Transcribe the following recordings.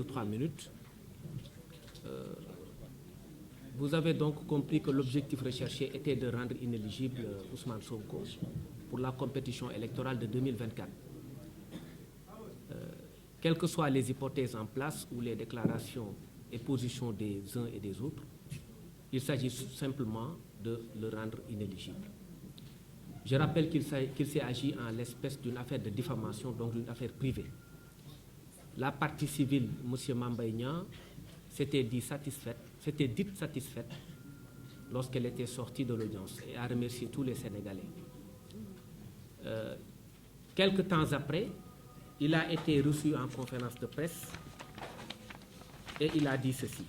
3 minutes. Vous avez donc compris que l'objectif recherché était de rendre inéligible Ousmane Sonko pour la compétition électorale de 2024. Quelles que soient les hypothèses en place ou les déclarations et positions des uns et des autres, il s'agit simplement de le rendre inéligible. Je rappelle qu'il s'est agi en l'espèce d'une affaire de diffamation, donc d'une affaire privée. La partie civile, M. Mame Mbaye Niang, s'était dite satisfaite lorsqu'elle était sortie de l'audience et a remercié tous les Sénégalais. Quelque temps après, il a été reçu en conférence de presse et il a dit ceci.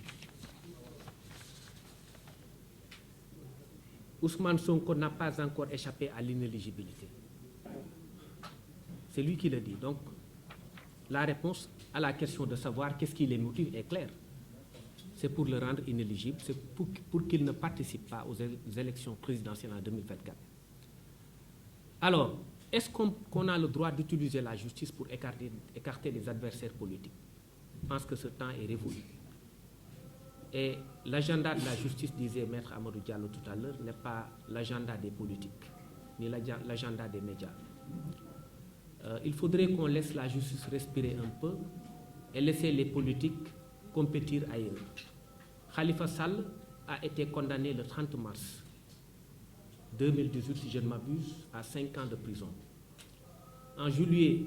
Ousmane Sonko n'a pas encore échappé à l'inéligibilité. C'est lui qui le dit. Donc, la réponse à la question de savoir qu'est-ce qui les motive est claire. C'est pour le rendre inéligible, c'est pour qu'il ne participe pas aux élections présidentielles en 2024. Alors, est-ce qu'on a le droit d'utiliser la justice pour écarter les adversaires politiques? Je pense que ce temps est révolu. Et l'agenda de la justice, disait Maître Amadou Diallo tout à l'heure, n'est pas l'agenda des politiques, ni l'agenda des médias. Il faudrait qu'on laisse la justice respirer un peu et laisser les politiques compétir ailleurs. Khalifa Sall a été condamné le 30 mars 2018, si je ne m'abuse, à 5 ans de prison. En juillet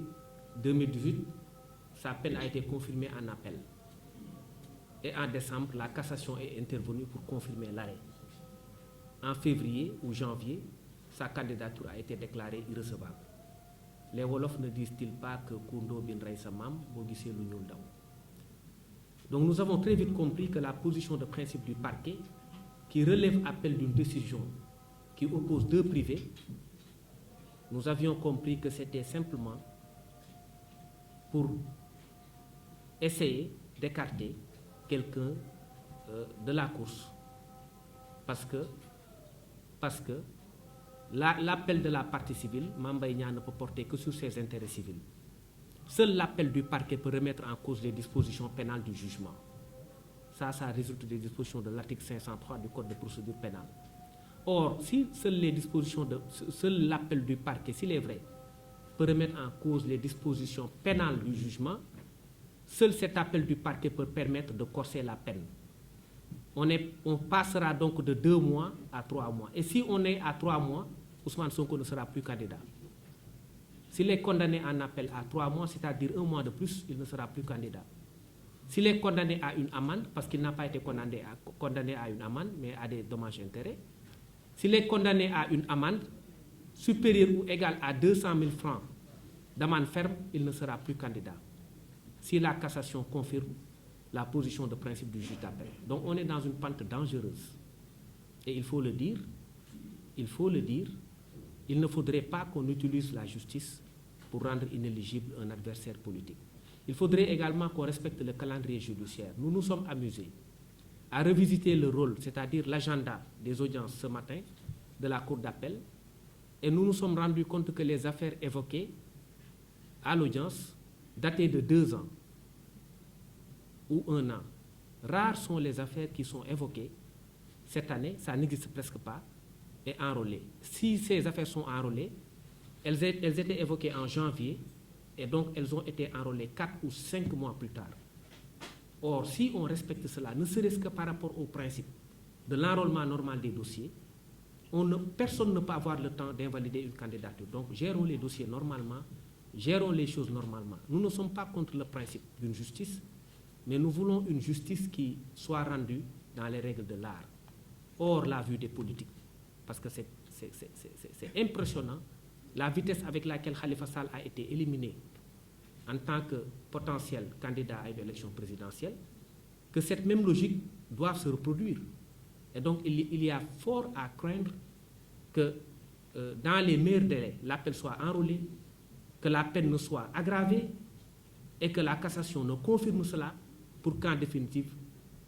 2018, sa peine a été confirmée en appel. Et en décembre, la cassation est intervenue pour confirmer l'arrêt. En février ou janvier, sa candidature a été déclarée irrecevable. Les Wolofs ne disent-ils pas que Koundo bin Reissa Mam, Bogissé Louniol Daw. Donc nous avons très vite compris que la position de principe du parquet, qui relève appel d'une décision qui oppose deux privés, nous avions compris que c'était simplement pour essayer d'écarter quelqu'un de la course. Parce que l'appel de la partie civile, Mame Mbaye Niang ne peut porter que sur ses intérêts civils. Seul l'appel du parquet peut remettre en cause les dispositions pénales du jugement. Ça résulte des dispositions de l'article 503 du Code de procédure pénale. Or, si seul l'appel du parquet, s'il est vrai, peut remettre en cause les dispositions pénales du jugement, seul cet appel du parquet peut permettre de corser la peine. On passera donc de 2 mois à 3 mois. Et si on est à 3 mois, Ousmane Sonko ne sera plus candidat. S'il est condamné en appel à 3 mois, c'est-à-dire 1 mois de plus, il ne sera plus candidat. S'il est condamné à une amende, parce qu'il n'a pas été condamné à une amende, mais à des dommages et intérêts, s'il est condamné à une amende supérieure ou égale à 200 000 francs d'amende ferme, il ne sera plus candidat. Si la cassation confirme la position de principe du juge d'appel. Donc on est dans une pente dangereuse. Et il faut le dire, il ne faudrait pas qu'on utilise la justice pour rendre inéligible un adversaire politique. Il faudrait également qu'on respecte le calendrier judiciaire. Nous nous sommes amusés à revisiter le rôle, c'est-à-dire l'agenda des audiences ce matin de la Cour d'appel, et nous nous sommes rendus compte que les affaires évoquées à l'audience dataient de 2 ans ou 1 an. Rares sont les affaires qui sont évoquées cette année, ça n'existe presque pas, et enrôlées. Si ces affaires sont enrôlées, elles étaient évoquées en janvier, et donc elles ont été enrôlées 4 ou 5 mois plus tard. Or, si on respecte cela, ne serait-ce que par rapport au principe de l'enrôlement normal des dossiers, personne ne peut avoir le temps d'invalider une candidature. Donc, gérons les dossiers normalement, gérons les choses normalement. Nous ne sommes pas contre le principe d'une justice, mais nous voulons une justice qui soit rendue dans les règles de l'art, hors la vue des politiques. Parce que c'est impressionnant la vitesse avec laquelle Khalifa Sall a été éliminé en tant que potentiel candidat à une élection présidentielle, que cette même logique doit se reproduire. Et donc il y a fort à craindre que dans les meilleurs délais, l'appel soit enrôlé, que la peine ne soit aggravée et que la cassation ne confirme cela pour qu'en définitive,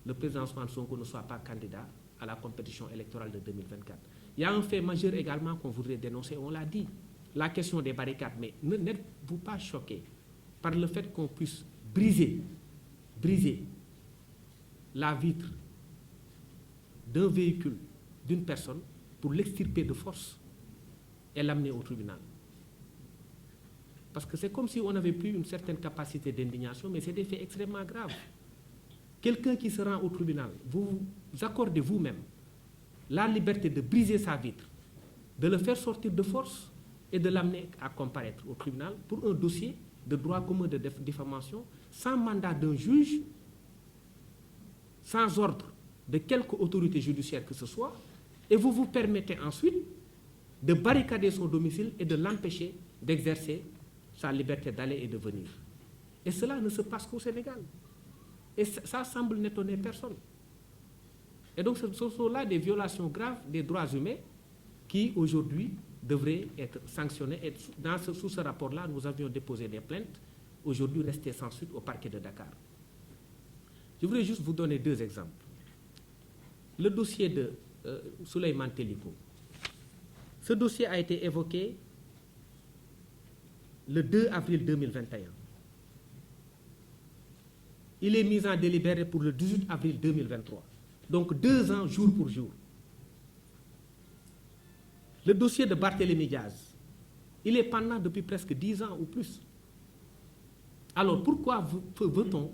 le président Ousmane Sonko ne soit pas candidat à la compétition électorale de 2024. Il y a un fait majeur également qu'on voudrait dénoncer, on l'a dit, la question des barricades. Mais n'êtes-vous pas choqué par le fait qu'on puisse briser briser la vitre d'un véhicule, d'une personne, pour l'extirper de force et l'amener au tribunal. Parce que c'est comme si on avait plus une certaine capacité d'indignation, mais c'est des faits extrêmement graves. Quelqu'un qui se rend au tribunal, vous accordez vous-même la liberté de briser sa vitre, de le faire sortir de force et de l'amener à comparaître au tribunal pour un dossier de droit commun de diffamation, sans mandat d'un juge, sans ordre de quelque autorité judiciaire que ce soit, et vous vous permettez ensuite de barricader son domicile et de l'empêcher d'exercer sa liberté d'aller et de venir. Et cela ne se passe qu'au Sénégal. Et ça semble n'étonner personne. Et donc ce sont là des violations graves des droits humains qui aujourd'hui devraient être sanctionnées. Et sous ce rapport-là, nous avions déposé des plaintes, aujourd'hui restées sans suite au parquet de Dakar. Je voudrais juste vous donner deux exemples. Le dossier de Souleymane Teliko. Ce dossier a été évoqué le 2 avril 2021. Il est mis en délibéré pour le 18 avril 2023. Donc 2 ans, jour pour jour. Le dossier de Barthélémy Diaz, il est pendant depuis presque 10 ans ou plus. Alors pourquoi veut-on?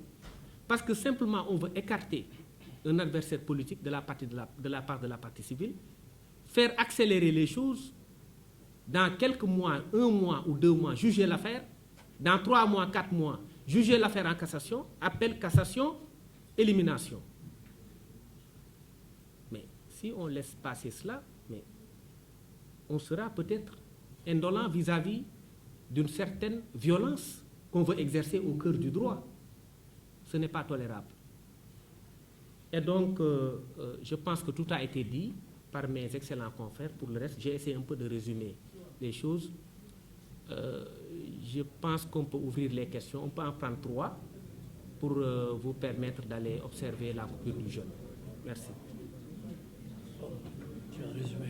Parce que simplement on veut écarter un adversaire politique de la part de la partie civile, faire accélérer les choses, dans quelques mois, 1 mois ou 2 mois, juger l'affaire, dans 3 mois, 4 mois, juger l'affaire en cassation, appel, cassation, élimination. Mais si on laisse passer cela, mais on sera peut-être indolent vis-à-vis d'une certaine violence qu'on veut exercer au cœur du droit. Ce n'est pas tolérable. Et donc, je pense que tout a été dit par mes excellents confrères. Pour le reste, j'ai essayé un peu de résumer les choses. Je pense qu'on peut ouvrir les questions. On peut en prendre 3 pour vous permettre d'aller observer la coupure du jeûne. Merci. Tu as résumé.